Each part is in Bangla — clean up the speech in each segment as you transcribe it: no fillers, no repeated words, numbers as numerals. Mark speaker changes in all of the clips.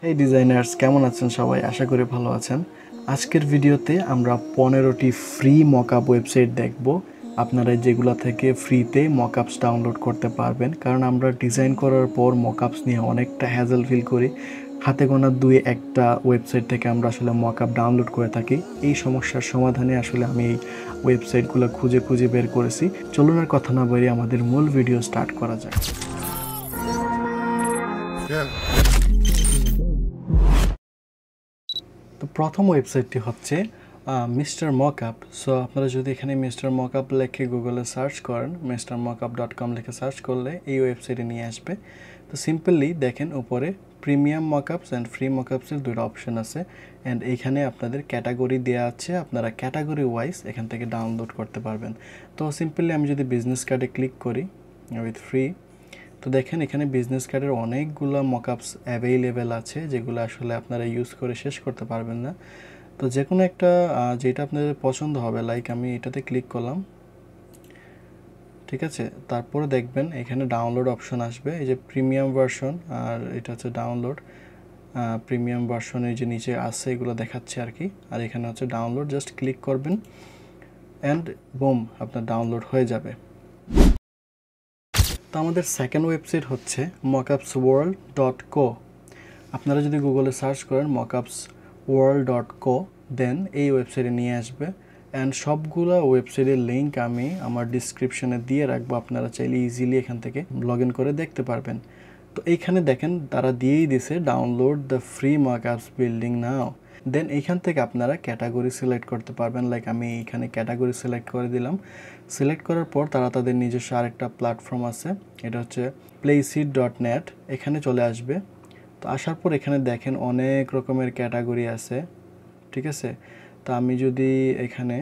Speaker 1: এই ডিজাইনার্স কেমন আছেন সবাই? আশা করি ভালো আছেন। আজকের ভিডিওতে আমরা 15টি ফ্রি মকআপ ওয়েবসাইট দেখব। আপনারা যেগুলা থেকে ফ্রিতে মকআপস ডাউনলোড করতে পারবেন, কারণ আমরা ডিজাইন করার পর মকআপস নিয়ে অনেকটা হ্যাজেল ফিল করি। হাতে গোনা দুই একটা ওয়েবসাইট থেকে আমরা আসলে মকআপ ডাউনলোড করে থাকি। এই সমস্যার সমাধানে আসলে আমি এই ওয়েবসাইটগুলো খুঁজে খুঁজে বের করেছি। চলুন আর কথা না বাড়িয়ে আমাদের মূল ভিডিও স্টার্ট করা যাক। তো প্রথম ওয়েবসাইটটি হচ্ছে মিস্টার মকআপ। সো আপনারা যদি এখানে মিস্টার মকআপ লিখে গুগলে সার্চ করেন, mrmockup.com লিখে সার্চ করলে এই ওয়েবসাইটে নিয়ে আসবে। তো সিম্পলি দেখেন উপরে প্রিমিয়াম মকআপস অ্যান্ড ফ্রি মকআপসের দুটো অপশন আছে, অ্যান্ড এইখানে আপনাদের ক্যাটাগরি দেওয়া আছে। আপনারা ক্যাটাগরি ওয়াইজ এখান থেকে ডাউনলোড করতে পারবেন। তো সিম্পলি আমি যদি বিজনেস কার্ডে ক্লিক করি উইথ ফ্রি, তো দেখেন এখানে বিজনেস কার্ডের অনেকগুলো মকআপস অ্যাভেইলেবল আছে, যেগুলো আসলে আপনারা ইউজ করে শেষ করতে পারবেন না। তো যে কোনো একটা যেটা আপনাদের পছন্দ হবে, লাইক আমি এটাতে ক্লিক করলাম, ঠিক আছে। তারপরে দেখবেন এখানে ডাউনলোড অপশন আসবে, এই যে প্রিমিয়াম ভার্সন, আর এটা হচ্ছে ডাউনলোড। প্রিমিয়াম ভার্সনের যে নিচে আছে এগুলো দেখাচ্ছে আর কি, আর এখানে হচ্ছে ডাউনলোড। জাস্ট ক্লিক করবেন অ্যান্ড বুম, আপনার ডাউনলোড হয়ে যাবে। তো আমাদের সেকেন্ড ওয়েবসাইট হচ্ছে mockupsworld.co। আপনারা যদি গুগলে সার্চ করেন mockupsworld.co, দেন এই ওয়েবসাইটে নিয়ে আসবে। অ্যান্ড সবগুলো ওয়েবসাইটের লিঙ্ক আমি আমার ডিসক্রিপশনে দিয়ে রাখবো, আপনারা চাইলে ইজিলি এখান থেকে লগ ইন করে দেখতে পারবেন। তো এইখানে দেখেন তারা দিয়েই দিছে ডাউনলোড দ্য ফ্রি মকআপস বিল্ডিং নাও। দেন এইখান থেকে আপনারা ক্যাটাগরি সিলেক্ট করতে পারবেন। লাইক আমি এইখানে ক্যাটাগরি সিলেক্ট করে দিলাম। সিলেক্ট করার পর তারা তাদের নিজস্ব আরেকটা প্ল্যাটফর্ম আছে, এটা হচ্ছে playseed.net, এখানে চলে আসবে। তো আসার পর এখানে দেখেন অনেক রকমের ক্যাটাগরি আছে, ঠিক আছে। তো আমি যদি এখানে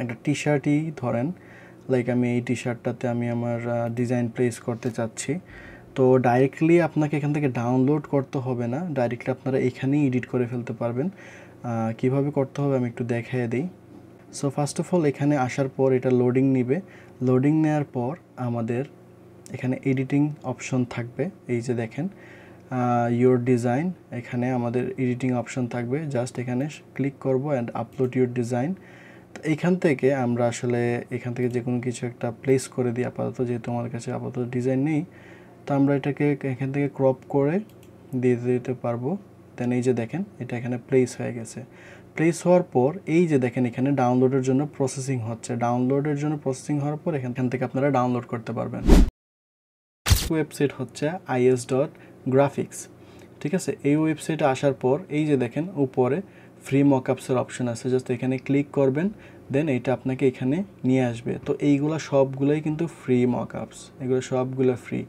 Speaker 1: একটা টি শার্টই ধরেন, লাইক আমি এই টি শার্টটাতে আমি আমার ডিজাইন প্লেস করতে চাচ্ছি, তো ডাইরেক্টলি আপনাকে এখান থেকে ডাউনলোড করতে হবে না, ডাইরেক্টলি আপনারা এখানেই এডিট করে ফেলতে পারবেন। কিভাবে করতে হবে আমি একটু দেখিয়ে দিই। সো ফার্স্ট অফ অল এখানে আসার পর এটা লোডিং নিবে। লোডিং নেওয়ার পর আমাদের এখানে এডিটিং অপশন থাকবে, এই যে দেখেন ইয়োর ডিজাইন, এখানে আমাদের এডিটিং অপশন থাকবে। জাস্ট এখানে ক্লিক করব অ্যান্ড আপলোড ইয়োর ডিজাইন। তো এইখান থেকে আমরা আসলে এখান থেকে যে কোনো কিছু একটা প্লেস করে দিই আপাতত, যেহেতু আমার কাছে আপাতত ডিজাইন নেই। তো আমরা এটাকে এখান থেকে ক্রপ করে দিয়ে দিতে পারবো। দেন এই যে দেখেন এটা এখানে প্লেস হয়ে গেছে। প্লেস হওয়ার পর এই যে দেখেন এখানে ডাউনলোডের জন্য প্রসেসিং হচ্ছে। ডাউনলোডের জন্য প্রসেসিং হওয়ার পর এখান থেকে আপনারা ডাউনলোড করতে পারবেন। ওয়েবসাইট হচ্ছে is.graphics, ঠিক আছে। এই ওয়েবসাইটে আসার পর এই যে দেখেন উপরে ফ্রি মকআপসের অপশন আছে, জাস্ট এখানে ক্লিক করবেন, দেন এইটা আপনাকে এখানে নিয়ে আসবে। তো এইগুলো সবগুলোই কিন্তু ফ্রি মকআপস, এগুলো সবগুলো ফ্রি।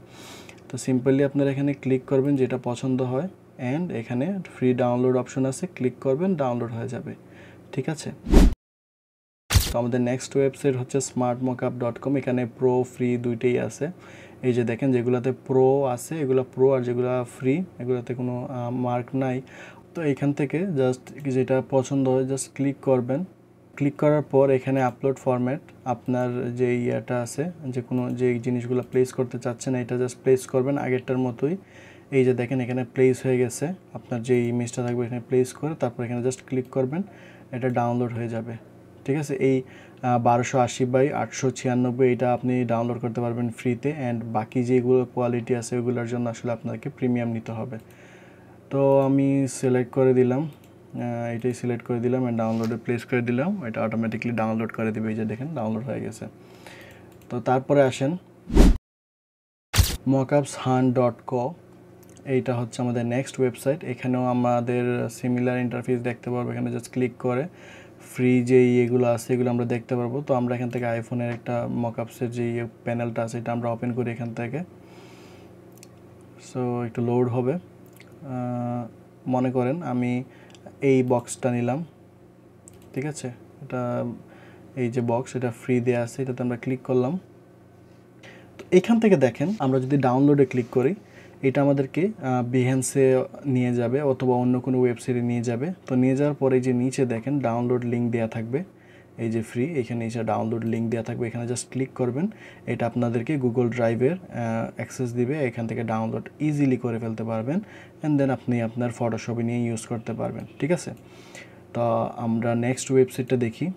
Speaker 1: তো সিম্পলি আপনারা এখানে ক্লিক করবেন যেটা পছন্দ হয়, অ্যান্ড এখানে ফ্রি ডাউনলোড অপশন আছে, ক্লিক করবেন, ডাউনলোড হয়ে যাবে, ঠিক আছে। তো আমাদের নেক্সট ওয়েবসাইট হচ্ছে smartmockup.com। এখানে প্রো ফ্রি দুইটাই আছে। এই যে দেখেন যেগুলোতে প্রো আছে এগুলো প্রো, আর যেগুলো ফ্রি এগুলোতে কোনো মার্ক নাই। তো এখান থেকে জাস্ট যেটা পছন্দ হয় জাস্ট ক্লিক করবেন। ক্লিক করার পর এখানে আপলোড ফরম্যাট, আপনার যে ইয়েটা আছে, যে কোনো যে জিনিসগুলো প্লেস করতে চাচ্ছেন এটা জাস্ট প্লেস করবেন আগেরটার মতোই। এই যে দেখেন এখানে প্লেস হয়ে গেছে, আপনার যে ইমেজটা থাকবে এখানে প্লেস করে তারপর এখানে জাস্ট ক্লিক করবেন, এটা ডাউনলোড হয়ে যাবে, ঠিক আছে। এই 1280x896 এটা আপনি ডাউনলোড করতে পারবেন ফ্রিতে, অ্যান্ড বাকি যেগুলো কোয়ালিটি আছে ওগুলোর জন্য আসলে আপনাকে প্রিমিয়াম নিতে হবে। তো আমি সিলেক্ট করে দিলাম, এটাই সিলেক্ট করে দিলাম অ্যান্ড ডাউনলোডে প্লেস করে দিলাম, এটা অটোমেটিকলি ডাউনলোড করে দেবে। এই যে দেখেন ডাউনলোড হয়ে গেছে। তো তারপরে আসেন mockupshunt.co, এইটা হচ্ছে আমাদের নেক্সট ওয়েবসাইট। এখানেও আমাদের সিমিলার ইন্টারফেস দেখতে পারবো। এখানে জাস্ট ক্লিক করে ফ্রি যে ইয়েগুলো আছে এগুলো আমরা দেখতে পারবো। তো আমরা এখান থেকে আইফোনের একটা মকআপসের যে প্যানেলটা আছে এটা আমরা ওপেন করি এখান থেকে। সো একটু লোড হবে। মনে করেন আমি এই বক্সটা নিলাম, ঠিক আছে। এটা এই যে বক্স এটা ফ্রি দেওয়া আছে, এটাতে আমরা ক্লিক করলাম। তো এখান থেকে দেখেন আমরা যদি ডাউনলোডে ক্লিক করি এটা আমাদেরকে বিহেন্সে নিয়ে যাবে অথবা অন্য কোনো ওয়েবসাইটে নিয়ে যাবে। তো নিয়ে যাওয়ার পরে যে নিচে দেখেন ডাউনলোড লিঙ্ক দেওয়া থাকবে, এই যে ফ্রি, এখানে এসে ডাউনলোড লিঙ্ক দেওয়া থাকবে, এখানে জাস্ট ক্লিক করবেন, এটা আপনাদেরকে গুগল ড্রাইভের অ্যাক্সেস দিবে, এখান থেকে ডাউনলোড ইজিলি করে ফেলতে পারবেন অ্যান্ড দেন আপনি আপনার ফটোশপে নিয়ে ইউজ করতে পারবেন। ঠিক আছে, তো আমরা নেক্সট ওয়েবসাইটটা দেখি।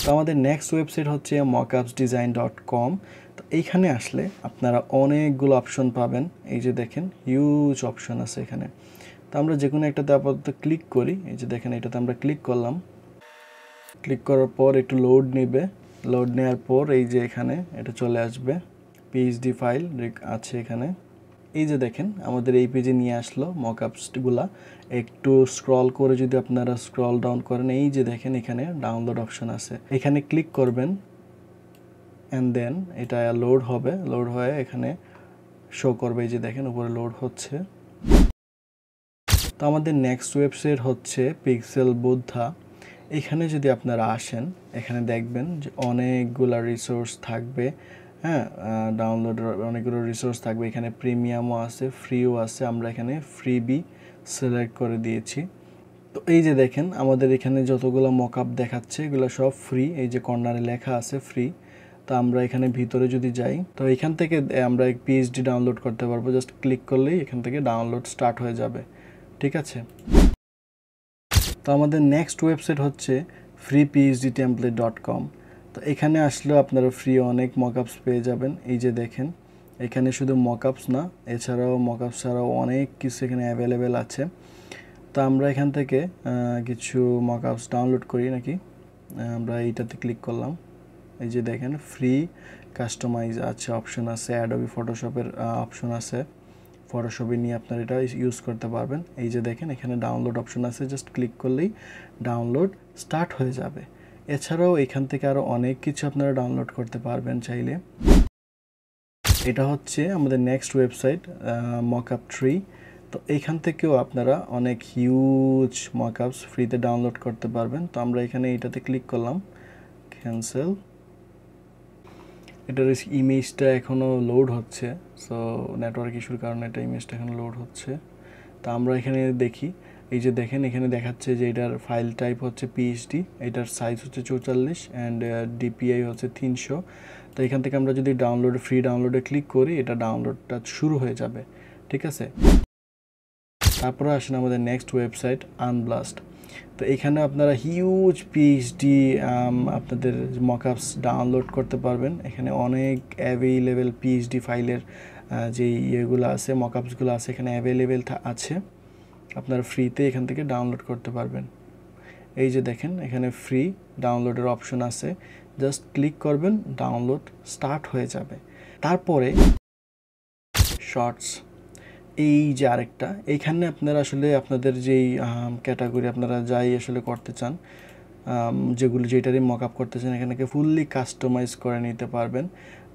Speaker 1: তো আমাদের নেক্সট ওয়েবসাইট হচ্ছে mockupsdesign.com। তো এইখানে আসলে আপনারা অনেকগুলো অপশন পাবেন, এই যে দেখেন হিউজ অপশন আছে এখানে। তো আমরা যে কোনো একটাতে আপাতত ক্লিক করি, এই যে দেখেন এটাতে আমরা ক্লিক করলাম, ক্লিক করার পর একটু লোড নেবে, লোড নেওয়ার পর এই যে এখানে এটা চলে আসবে, পিএইচডি ফাইল আছে এখানে। এই যে দেখেন আমাদের এই পেজে নিয়ে আসলো মকআপসগুলা। একটু স্ক্রল করে যদি আপনারা স্ক্রল ডাউন করেন, এই যে দেখেন এখানে ডাউনলোড অপশন আছে, এখানে ক্লিক করবেন অ্যান্ড দেন এটা লোড হবে, লোড হয়ে এখানে শো করবে, এই যে দেখেন উপরে লোড হচ্ছে। তো আমাদের নেক্সট ওয়েবসাইট হচ্ছে পিক্সেল বুদ্ধা। এখানে যদি আপনারা আসেন, এখানে দেখবেন যে অনেকগুলা রিসোর্স থাকবে, হ্যাঁ, ডাউনলোডের অনেকগুলো রিসোর্স থাকবে, এখানে প্রিমিয়ামও আছে, ফ্রিও আছে, আমরা এখানে ফ্রিবি সিলেক্ট করে দিয়েছি। তো এই যে দেখেন আমাদের এখানে যতগুলো মকআপ দেখাচ্ছে এগুলো সব ফ্রি, এই যে কর্নারে লেখা আছে ফ্রি। তো আমরা এখানে ভিতরে যদি যাই, তো এখান থেকে আমরা পিএইচডি ডাউনলোড করতে পারবো, জাস্ট ক্লিক করলেই এখান থেকে ডাউনলোড স্টার্ট হয়ে যাবে। ঠিক আছে, তো আমাদের নেক্সট ওয়েবসাইট হচ্ছে freephdtemplate.com। তো এখানে আসলেও আপনারা ফ্রি অনেক মকআপস পেয়ে যাবেন। এই যে দেখেন এখানে শুধু মকআপস না, এছাড়াও মকআপস ছাড়াও অনেক কিছু এখানে অ্যাভেলেবেল আছে। তো আমরা এখান থেকে কিছু মকআপস ডাউনলোড করি নাকি, আমরা এইটাতে ক্লিক করলাম, এই যে দেখেন ফ্রি কাস্টমাইজ আছে, অপশন আছে, অ্যাডোবি ফটোশপের অপশন আছে, ফটোশপে নিয়ে আপনারা এটা ইউজ করতে পারবেন। এই যে দেখেন এখানে ডাউনলোড অপশন আছে, জাস্ট ক্লিক করলেই ডাউনলোড স্টার্ট হয়ে যাবে। এছাড়াও এখান থেকে আরও অনেক কিছু আপনারা ডাউনলোড করতে পারবেন চাইলে। এটা হচ্ছে আমাদের নেক্সট ওয়েবসাইট মকআপ ট্রি। তো এইখান থেকেও আপনারা অনেক হিউজ মকআপস ফ্রিতে ডাউনলোড করতে পারবেন। তো আমরা এখানে এইটাতে ক্লিক করলাম, ক্যান্সেল। এটার ইমেজটা এখনও লোড হচ্ছে, সো নেটওয়ার্ক ইস্যুর কারণে এটা ইমেজটা এখনো লোড হচ্ছে। তো আমরা এখানে দেখি, এই যে দেখেন এখানে দেখাচ্ছে যে এটার ফাইল টাইপ হচ্ছে পিএইচডি, এটার সাইজ হচ্ছে 44 অ্যান্ড ডিপিআই হচ্ছে 300। তো এখান থেকে আমরা যদি ফ্রি ডাউনলোডে ক্লিক করি, এটা ডাউনলোডটা শুরু হয়ে যাবে। ঠিক আছে, তারপরে আসেন আমাদের নেক্সট ওয়েবসাইট আনব্লাস্ট। তো এখানে আপনারা হিউজ পিএইচডি আপনাদের মকআপস ডাউনলোড করতে পারবেন। এখানে অনেক অ্যাভেলেবেল পিএইচডি ফাইলের যে ইয়েগুলো আছে, মকআপসগুলো আছে এখানে অ্যাভেলেবেল আছে, আপনারা ফ্রিতে এখান থেকে ডাউনলোড করতে পারবেন। এই যে দেখেন এখানে ফ্রি ডাউনলোডের অপশন আছে, জাস্ট ক্লিক করবেন, ডাউনলোড স্টার্ট হয়ে যাবে। তারপরে শর্টস, এই যে আরেকটা, এইখানে আপনারা আসলে আপনাদের যেই ক্যাটাগরি আপনারা যাই আসলে করতে চান, যেটারই মকআপ করতে চান, এখানে ফুললি কাস্টমাইজ করে নিতে পারবেন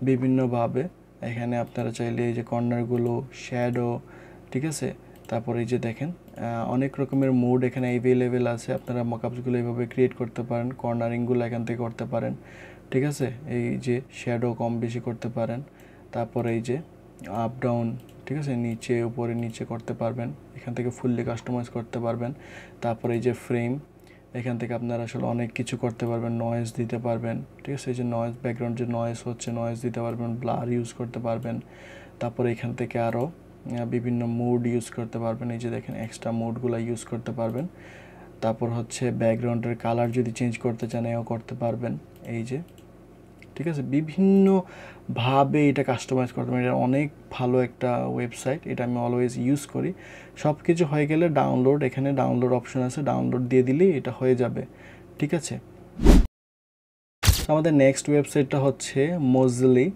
Speaker 1: বিভিন্নভাবে। এখানে আপনারা চাইলে এই যে কর্নারগুলো, শ্যাডো, ঠিক আছে, তারপরে এই যে দেখেন অনেক রকমের মোড এখানে অ্যাভেলেবেল আছে, আপনারা মকআপসগুলো এইভাবে ক্রিয়েট করতে পারেন, কর্নারিংগুলো এখান থেকে করতে পারেন। ঠিক আছে, এই যে শ্যাডো কম বেশি করতে পারেন, তারপরে এই যে আপ ডাউন, ঠিক আছে, নিচে উপরে নিচে করতে পারবেন, এখান থেকে ফুললি কাস্টমাইজ করতে পারবেন। তারপরে এই যে ফ্রেম, এখান থেকে আপনারা আসলে অনেক কিছু করতে পারবেন, নয়েজ দিতে পারবেন। ঠিক আছে, এই যে নয়েজ, ব্যাকগ্রাউন্ড যে নয়েজ হচ্ছে নয়েজ দিতে পারবেন, ব্লার ইউজ করতে পারবেন। তারপরে এখান থেকে আরও বিভিন্ন মুড ইউজ করতে পারবেন, এই যে দেখেন এক্সট্রা মুডগুলো ইউজ করতে পারবেন। তারপর হচ্ছে ব্যাকগ্রাউন্ডের কালার যদি চেঞ্জ করতে চান এও করতে পারবেন, এই যে, ঠিক আছে, বিভিন্নভাবে এটা কাস্টমাইজ করতে পারেন। এটা অনেক ভালো একটা ওয়েবসাইট, এটা আমি অলওয়েজ ইউজ করি। সব কিছু হয়ে গেলে ডাউনলোড, এখানে ডাউনলোড অপশন আছে, ডাউনলোড দিয়ে দিলেই এটা হয়ে যাবে। ঠিক আছে, আমাদের নেক্সট ওয়েবসাইটটা হচ্ছে মোজিলি।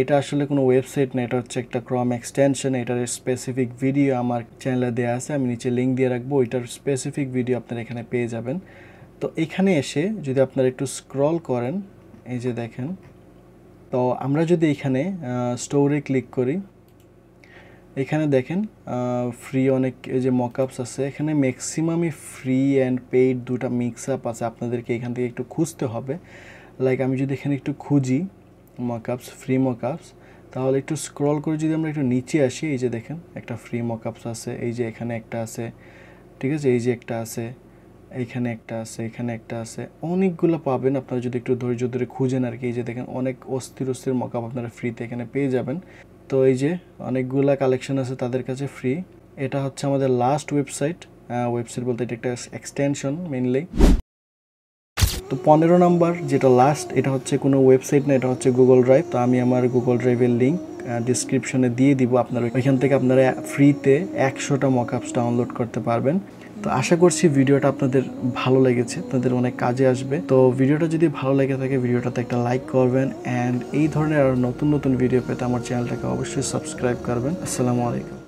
Speaker 1: এটা আসলে কোনো ওয়েবসাইট না, এটা হচ্ছে একটা ক্রম এক্সটেনশন। এটার স্পেসিফিক ভিডিও আমার চ্যানেলে দেওয়া আছে, আমি নিচে লিঙ্ক দিয়ে রাখবো, ওইটার স্পেসিফিক ভিডিও আপনারা এখানে পেয়ে যাবেন। তো এখানে এসে যদি আপনারা একটু স্ক্রল করেন, এই যে দেখেন, তো আমরা যদি এখানে স্টোরে ক্লিক করি, এখানে দেখেন ফ্রি অনেক যে মকআপস আছে, এখানে ম্যাক্সিমামই ফ্রি অ্যান্ড পেইড দুটা মিক্স আপ আছে, আপনাদেরকে এখান থেকে একটু খুঁজতে হবে। লাইক আমি যদি এখানে একটু খুঁজি মকআপস, ফ্রি মকআপস, তাহলে একটু স্ক্রল করে যদি আমরা একটু নিচে আসি, এই যে দেখেন একটা ফ্রি মকআপস আছে, এই যে এখানে একটা আছে, ঠিক আছে, এই যে একটা আছে, এইখানে একটা আছে, এখানে একটা আছে, অনেকগুলো পাবেন আপনারা যদি একটু ধৈর্য ধরে খুঁজেন আর কি। এই যে দেখেন অনেক অস্থির অস্থির মকআপ আপনারা ফ্রিতে এখানে পেয়ে যাবেন। তো এই যে অনেকগুলা কালেকশন আছে তাদের কাছে ফ্রি। এটা হচ্ছে আমাদের লাস্ট ওয়েবসাইট বলতে এটা একটা এক্সটেনশন মেইনলি। তো 15 নাম্বার যেটা লাস্ট, এটা হচ্ছে কোনো ওয়েবসাইট না, এটা হচ্ছে গুগল ড্রাইভ। তো আমি আমার গুগল ড্রাইভের লিঙ্ক ডিসক্রিপশনে দিয়ে দিব, আপনারা ওইখান থেকে আপনারা ফ্রিতে 100টা মকআপস ডাউনলোড করতে পারবেন। তো আশা করছি ভিডিওটা আপনাদের ভালো লেগেছে, আপনাদের অনেক কাজে আসবে। তো ভিডিওটা যদি ভালো লেগে থাকে ভিডিওটাতে একটা লাইক করবেন, অ্যান্ড এই ধরনের আরও নতুন নতুন ভিডিও পেতে আমার চ্যানেলটাকে অবশ্যই সাবস্ক্রাইব করবেন। আসসালামু আলাইকুম।